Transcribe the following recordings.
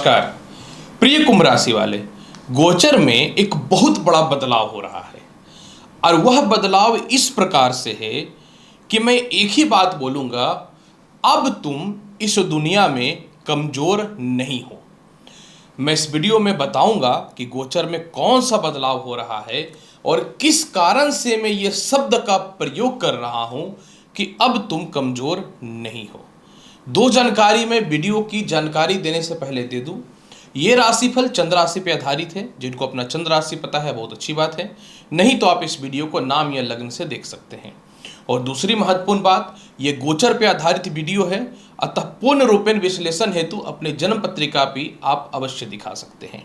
नमस्कार प्रिय कुंभ राशि वाले। गोचर में एक बहुत बड़ा बदलाव हो रहा है और वह बदलाव इस प्रकार से है कि मैं एक ही बात बोलूंगा, अब तुम इस दुनिया में कमजोर नहीं हो। मैं इस वीडियो में बताऊंगा कि गोचर में कौन सा बदलाव हो रहा है और किस कारण से मैं ये शब्द का प्रयोग कर रहा हूं कि अब तुम कमजोर नहीं हो। दो जानकारी मैं वीडियो की जानकारी देने से पहले दे दूं। ये राशिफल चंद्र राशि पे आधारित है। जिनको अपना चंद्र राशि पता है बहुत अच्छी बात है, नहीं तो आप इस वीडियो को नाम या लग्न से देख सकते हैं। और दूसरी महत्वपूर्ण बात, ये गोचर पे आधारित वीडियो है, अतः पूर्ण रूपेण विश्लेषण हेतु अपने जन्म पत्रिका भी आप अवश्य दिखा सकते हैं।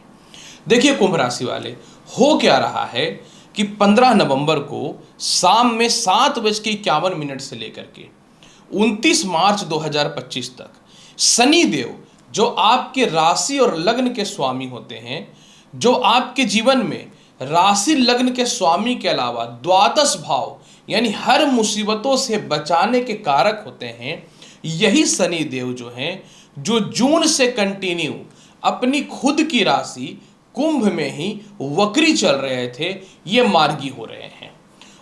देखिए कुंभ राशि वाले, हो क्या रहा है कि 15 नवंबर को शाम में 7:51 से लेकर के 29 मार्च 2025 तक शनि देव, जो आपके राशि और लग्न के स्वामी होते हैं, जो आपके जीवन में राशि लग्न के स्वामी के अलावा द्वादश भाव यानी हर मुसीबतों से बचाने के कारक होते हैं, यही शनि देव जो हैं, जो जून से कंटिन्यू अपनी खुद की राशि कुंभ में ही वक्री चल रहे थे, ये मार्गी हो रहे हैं।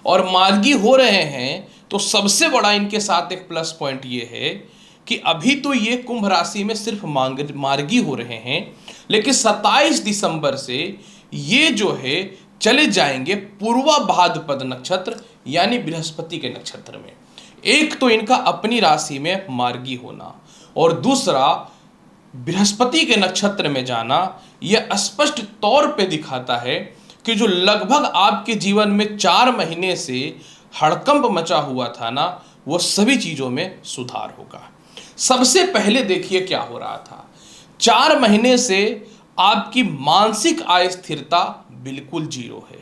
और मार्गी हो रहे हैं तो सबसे बड़ा इनके साथ एक प्लस पॉइंट ये है कि अभी तो ये कुंभ राशि में सिर्फ मार्गी हो रहे हैं, लेकिन 27 दिसंबर से ये जो है चले जाएंगे पूर्वा भाद्रपद नक्षत्र यानी बृहस्पति के नक्षत्र में। एक तो इनका अपनी राशि में मार्गी होना और दूसरा बृहस्पति के नक्षत्र में जाना, यह स्पष्ट तौर पे दिखाता है कि जो लगभग आपके जीवन में 4 महीने से हड़कंप मचा हुआ था ना, वो सभी चीजों में सुधार होगा। सबसे पहले देखिए क्या हो रहा था। 4 महीने से आपकी मानसिक आय स्थिरता बिल्कुल जीरो है।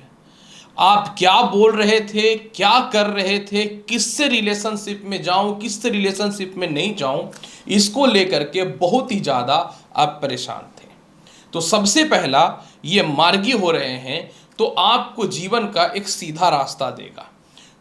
आप क्या बोल रहे थे, क्या कर रहे थे, किससे रिलेशनशिप में जाऊं, किससे रिलेशनशिप में नहीं जाऊं, इसको लेकर के बहुत ही ज्यादा आप परेशान थे। तो सबसे पहला ये मार्गी हो रहे हैं तो आपको जीवन का एक सीधा रास्ता देगा।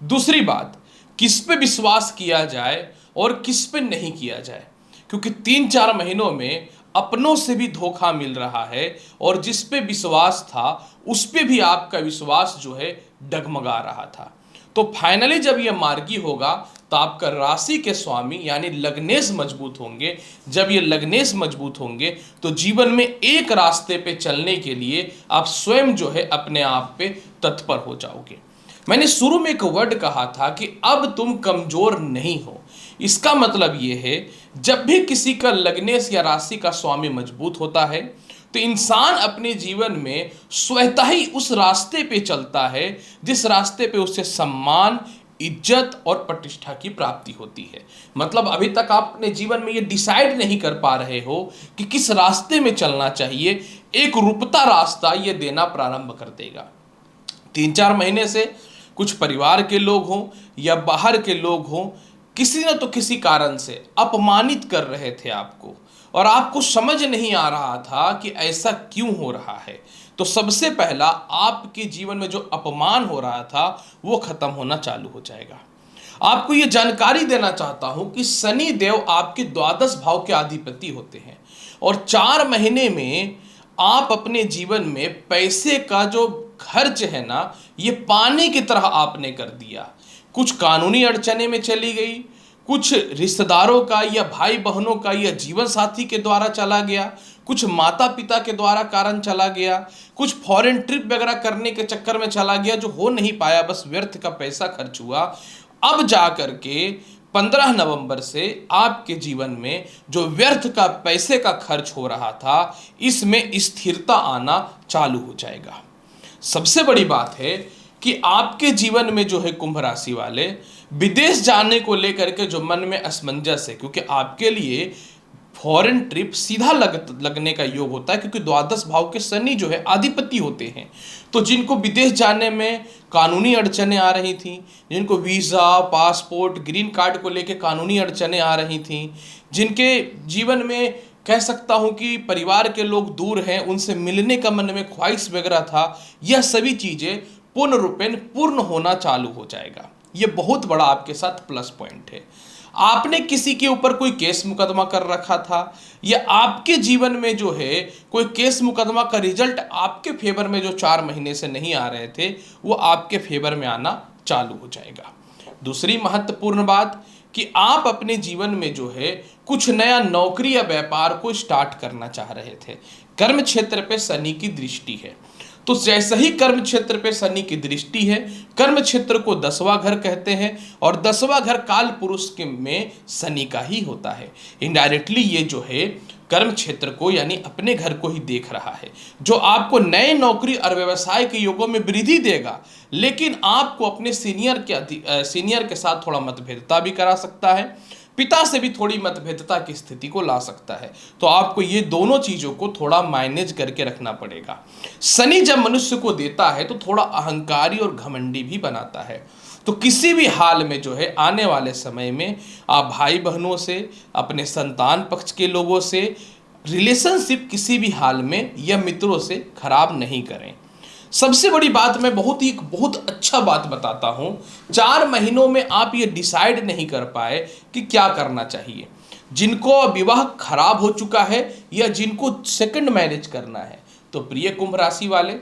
दूसरी बात, किस पे विश्वास किया जाए और किस पे नहीं किया जाए, क्योंकि 3-4 महीनों में अपनों से भी धोखा मिल रहा है और जिस पे विश्वास था उस पे भी आपका विश्वास जो है डगमगा रहा था। तो फाइनली जब यह मार्गी होगा तो आपका राशि के स्वामी यानी लग्नेश मजबूत होंगे। जब ये लग्नेश मजबूत होंगे तो जीवन में एक रास्ते पे चलने के लिए आप स्वयं जो है अपने आप पे तत्पर हो जाओगे। मैंने शुरू में एक वर्ड कहा था कि अब तुम कमजोर नहीं हो। इसका मतलब ये है, जब भी किसी का लग्नेश या राशि का स्वामी मजबूत होता है तो इंसान अपने जीवन में स्वतः ही उस रास्ते पे चलता है जिस रास्ते पे उसे सम्मान, इज्जत और प्रतिष्ठा की प्राप्ति होती है। मतलब अभी तक आप अपने जीवन में ये डिसाइड नहीं कर पा रहे हो कि किस रास्ते में चलना चाहिए, एक रूपता रास्ता ये देना प्रारंभ कर देगा। 3-4 महीने से कुछ परिवार के लोग हों या बाहर के लोग हों, किसी न तो किसी कारण से अपमानित कर रहे थे आपको और आपको समझ नहीं आ रहा था कि ऐसा क्यों हो रहा है। तो सबसे पहला आपके जीवन में जो अपमान हो रहा था वो खत्म होना चालू हो जाएगा। आपको ये जानकारी देना चाहता हूं कि शनि देव आपके द्वादश भाव के अधिपति होते हैं और 4 महीने में आप अपने जीवन में पैसे का जो खर्च है ना, ये पानी की तरह आपने कर दिया। कुछ कानूनी अड़चने में चली गई, कुछ रिश्तेदारों का या भाई बहनों का या जीवन साथी के द्वारा चला गया, कुछ माता पिता के द्वारा कारण चला गया, कुछ फॉरेन ट्रिप वगैरह करने के चक्कर में चला गया जो हो नहीं पाया, बस व्यर्थ का पैसा खर्च हुआ। अब जा करके 15 नवंबर से आपके जीवन में जो व्यर्थ का पैसे का खर्च हो रहा था, इसमें स्थिरता आना चालू हो जाएगा। सबसे बड़ी बात है कि आपके जीवन में जो है कुंभ राशि वाले, विदेश जाने को लेकर के जो मन में असमंजस है, क्योंकि आपके लिए फॉरेन ट्रिप सीधा लगने का योग होता है, क्योंकि द्वादश भाव के शनि जो है अधिपति होते हैं। तो जिनको विदेश जाने में कानूनी अड़चने आ रही थी, जिनको वीज़ा, पासपोर्ट, ग्रीन कार्ड को लेकर कानूनी अड़चने आ रही थी, जिनके जीवन में कह सकता हूं कि परिवार के लोग दूर हैं, उनसे मिलने का मन में ख्वाहिश वगैरह था, यह सभी चीज़ें पूर्ण रूपेण पूर्ण होना चालू हो जाएगा। ये बहुत बड़ा आपके साथ प्लस पॉइंट है। आपने किसी के ऊपर कोई केस मुकदमा कर रखा था, या आपके जीवन में जो है कोई केस मुकदमा का रिजल्ट आपके फेवर में जो 4 महीने से नहीं आ रहे थे वो आपके फेवर में आना चालू हो जाएगा। दूसरी महत्वपूर्ण बात कि आप अपने जीवन में जो है कुछ नया नौकरी या व्यापार को स्टार्ट करना चाह रहे थे। कर्म क्षेत्र पे शनि की दृष्टि है, तो जैसे ही कर्म क्षेत्र पे शनि की दृष्टि है, कर्म क्षेत्र को 10वां घर कहते हैं और 10वां घर काल पुरुष के में शनि का ही होता है। इनडायरेक्टली ये जो है कर्म क्षेत्र को यानी अपने घर को ही देख रहा है, जो आपको नए नौकरी और व्यवसाय के योगों में वृद्धि देगा, लेकिन आपको अपने सीनियर के साथ थोड़ा मतभेदता भी करा सकता है, पिता से भी थोड़ी मतभेदता की स्थिति को ला सकता है। तो आपको ये दोनों चीजों को थोड़ा मैनेज करके रखना पड़ेगा। शनि जब मनुष्य को देता है तो थोड़ा अहंकारी और घमंडी भी बनाता है। तो किसी भी हाल में जो है आने वाले समय में आप भाई बहनों से, अपने संतान पक्ष के लोगों से रिलेशनशिप किसी भी हाल में या मित्रों से खराब नहीं करें। सबसे बड़ी बात मैं बहुत अच्छा बात बताता हूं। 4 महीनों में आप ये डिसाइड नहीं कर पाए कि क्या करना चाहिए, जिनको विवाह खराब हो चुका है या जिनको सेकंड मैरिज करना है, तो प्रिय कुंभ राशि वाले,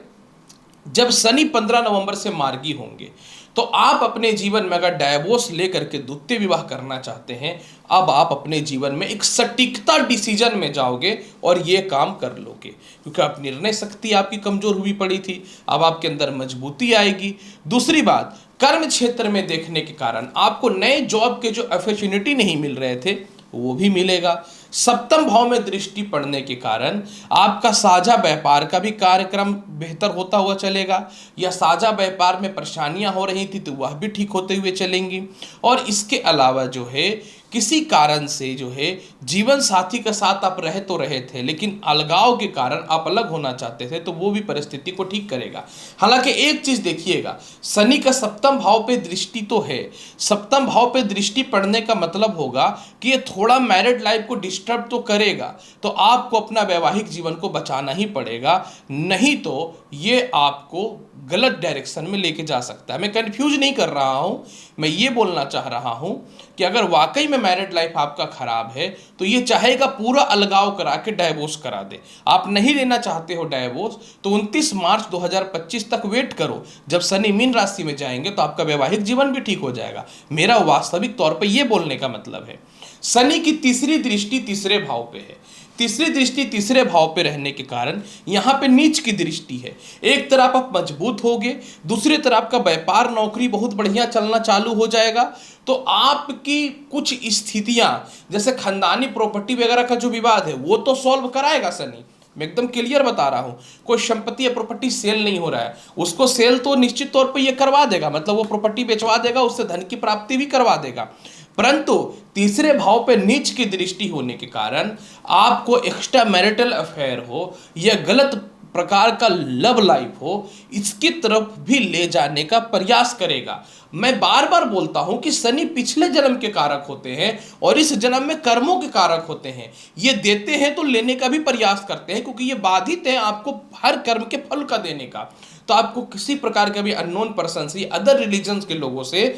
जब शनि 15 नवंबर से मार्गी होंगे तो आप अपने जीवन में अगर डाइवोर्स लेकर के द्वितीय विवाह करना चाहते हैं, अब आप अपने जीवन में एक सटीकता डिसीजन में जाओगे और ये काम कर लोगे, क्योंकि आप निर्णय शक्ति आपकी कमजोर हुई पड़ी थी, अब आपके अंदर मजबूती आएगी। दूसरी बात, कर्म क्षेत्र में देखने के कारण आपको नए जॉब के जो अपॉर्चुनिटी नहीं मिल रहे थे वो भी मिलेगा। सप्तम भाव में दृष्टि पड़ने के कारण आपका साझा व्यापार का भी कार्यक्रम बेहतर होता हुआ चलेगा, या साझा व्यापार में परेशानियां हो रही थी तो वह भी ठीक होते हुए चलेंगी। और इसके अलावा जो है किसी कारण से जो है जीवन साथी के साथ आप रह तो रहे थे, लेकिन अलगाव के कारण आप अलग होना चाहते थे, तो वो भी परिस्थिति को ठीक करेगा। हालांकि एक चीज देखिएगा, शनि का सप्तम भाव पे दृष्टि तो है, सप्तम भाव पे दृष्टि पड़ने का मतलब होगा कि ये थोड़ा मैरिड लाइफ को डिस्टर्ब तो करेगा, तो आपको अपना वैवाहिक जीवन को बचाना ही पड़ेगा, नहीं तो ये आपको गलत डायरेक्शन में लेके जा सकता है। मैं कंफ्यूज नहीं कर रहा हूं, मैं ये बोलना चाह रहा हूं कि अगर वाकई में मैरिड लाइफ आपका खराब है तो ये चाहेगा पूरा अलगाव करा के डाइवोर्स करा दे। आप नहीं लेना चाहते हो डाइवोर्स तो 29 मार्च 2025 तक वेट करो, जब शनि मीन राशि में जाएंगे तो आपका वैवाहिक जीवन भी ठीक हो जाएगा। मेरा वास्तविक तौर पे ये बोलने का मतलब है। शनि की तीसरी दृष्टि तीसरे भाव पे है, तीसरी दृष्टि तीसरे भाव पे रहने के कारण यहाँ पे नीच की दृष्टि है। एक तरफ आप मजबूत होगे, दूसरी तरफ आपका व्यापार नौकरी बहुत बढ़िया चलना चालू हो जाएगा। तो आपकी कुछ स्थितियां जैसे खानदानी प्रॉपर्टी वगैरह का जो विवाद है वो तो सॉल्व कराएगा शनि, मैं एकदम क्लियर बता रहा हूं। कोई संपत्ति या प्रॉपर्टी सेल नहीं हो रहा है, उसको सेल तो निश्चित तौर पे ये करवा देगा, मतलब वो प्रॉपर्टी बेचवा देगा, उससे धन की प्राप्ति भी करवा देगा। परंतु तीसरे भाव पे नीच की दृष्टि होने के कारण आपको एक्स्ट्रा मैरिटल अफेयर हो या गलत प्रकार का लव लाइफ हो, इसकी तरफ भी ले जाने का प्रयास करेगा। मैं बार बार बोलता हूं कि शनि पिछले जन्म के कारक होते हैं और इस जन्म में कर्मों के कारक होते हैं। ये देते हैं तो लेने का भी प्रयास करते हैं, क्योंकि ये बाधित है आपको हर कर्म के फल का देने का। तो आपको किसी प्रकार के भी अननोन पर्सन से, अदर रिलीजन्स के लोगों से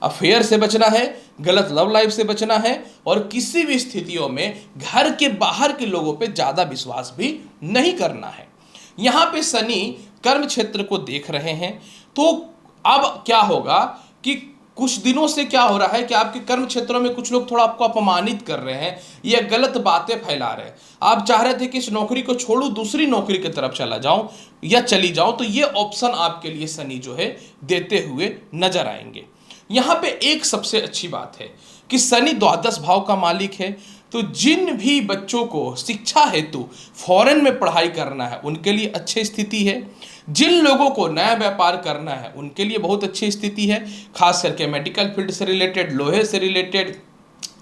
अफेयर से बचना है, गलत लव लाइफ से बचना है, और किसी भी स्थितियों में घर के बाहर के लोगों पे ज्यादा विश्वास भी नहीं करना है। यहां पे शनि कर्म क्षेत्र को देख रहे हैं, तो अब क्या होगा कि कुछ दिनों से क्या हो रहा है कि आपके कर्म क्षेत्रों में कुछ लोग थोड़ा आपको अपमानित कर रहे हैं या गलत बातें फैला रहे हैं। आप चाह रहे थे कि इस नौकरी को छोड़ूं, दूसरी नौकरी की तरफ चला जाऊं या चली जाऊं, तो ये ऑप्शन आपके लिए शनि जो है देते हुए नजर आएंगे। यहां पे एक सबसे अच्छी बात है कि शनि द्वादश भाव का मालिक है, तो जिन भी बच्चों को शिक्षा हेतु फॉरेन में पढ़ाई करना है उनके लिए अच्छी स्थिति है। जिन लोगों को नया व्यापार करना है उनके लिए बहुत अच्छी स्थिति है, खास करके मेडिकल फील्ड से रिलेटेड, लोहे से रिलेटेड,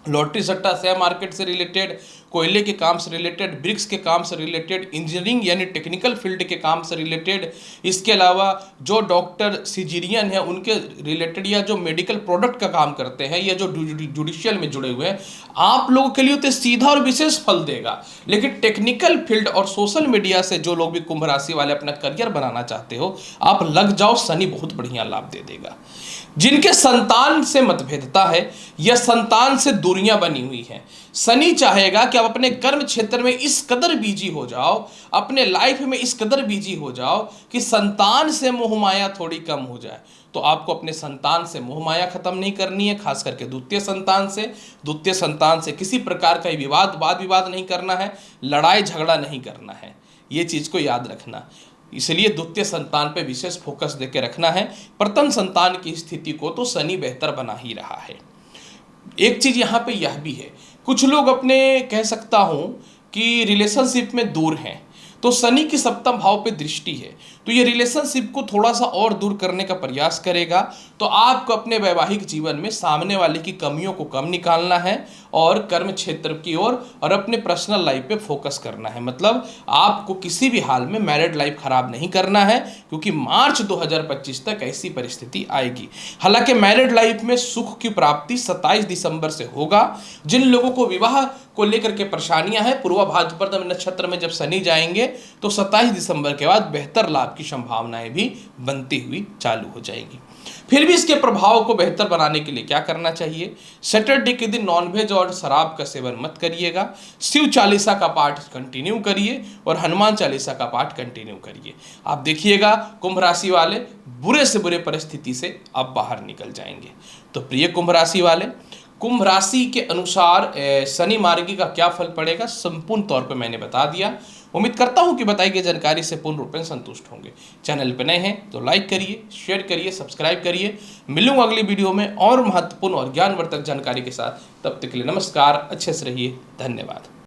लॉटरी सट्टा शेयर मार्केट से रिलेटेड, कोयले के काम से रिलेटेड, ब्रिक्स के काम से रिलेटेड, इंजीनियरिंग यानी टेक्निकल फील्ड के काम से रिलेटेड, इसके अलावा जो डॉक्टर सिजीरियन है उनके रिलेटेड, या जो मेडिकल प्रोडक्ट का काम करते हैं, या जो जुडिशियल में जुड़े हुए हैं, आप लोगों के लिए तो सीधा और विशेष फल देगा। लेकिन टेक्निकल फील्ड और सोशल मीडिया से जो लोग भी कुंभ राशि वाले अपना करियर बनाना चाहते हो, आप लग जाओ, शनि बहुत बढ़िया लाभ दे देगा। जिनके संतान से मतभेदता है या संतान से दूरियां बनी हुई हैं, शनि चाहेगा कि आप अपने कर्म क्षेत्र में इस कदर बिजी हो जाओ, अपने लाइफ में इस कदर बिजी हो जाओ कि संतान से मोह माया थोड़ी कम हो जाए। तो आपको अपने संतान से मोह माया खत्म नहीं करनी है, खास करके द्वितीय संतान से किसी प्रकार का वाद विवाद नहीं करना है, लड़ाई झगड़ा नहीं करना है, ये चीज को याद रखना। इसलिए द्वितीय संतान पे विशेष फोकस देके रखना है। प्रथम संतान की स्थिति को तो शनि बेहतर बना ही रहा है। एक चीज यहाँ पे यह भी है, कुछ लोग अपने कह सकता हूँ कि रिलेशनशिप में दूर हैं, तो शनि की सप्तम भाव पे दृष्टि है, तो ये रिलेशनशिप को थोड़ा सा और दूर करने का प्रयास करेगा। तो आपको अपने वैवाहिक जीवन में सामने वाले की कमियों को कम निकालना है और कर्म क्षेत्र की ओर और अपने पर्सनल लाइफ पे फोकस करना है। मतलब आपको किसी भी हाल में मैरिड लाइफ खराब नहीं करना है, क्योंकि मार्च 2025 तक ऐसी परिस्थिति आएगी। हालांकि मैरिड लाइफ में सुख की प्राप्ति 27 दिसंबर से होगा। जिन लोगों को विवाह को लेकर के परेशानियां हैं, पूर्वा भाद्रपद नक्षत्र में जब शनि जाएंगे तो 27 दिसंबर के बाद बेहतर लाभ की संभावनाएं भी बनती हुई चालू हो जाएंगी। फिर भी इसके प्रभाव को बेहतर बनाने के लिए क्या करना चाहिए? सैटरडे के दिन नॉनवेज और शराब का सेवन मत करिएगा, शिव चालीसा का पाठ कंटिन्यू करिए और हनुमान चालीसा का पाठ कंटिन्यू करिए। आप देखिएगा कुंभ राशि वाले, बुरे से बुरे परिस्थिति से आप बाहर निकल जाएंगे। तो प्रिय कुंभ राशि वाले, कुंभ राशि के अनुसार शनि मार्गी का क्या फल पड़ेगा संपूर्ण तौर पर मैंने बता दिया। उम्मीद करता हूं कि बताई गई जानकारी से पूर्ण रूप में संतुष्ट होंगे। चैनल पर नए हैं तो लाइक करिए, शेयर करिए, सब्सक्राइब करिए। मिलूंगा अगली वीडियो में और महत्वपूर्ण और ज्ञानवर्धक जानकारी के साथ। तब तक के लिए नमस्कार, अच्छे से रहिए, धन्यवाद।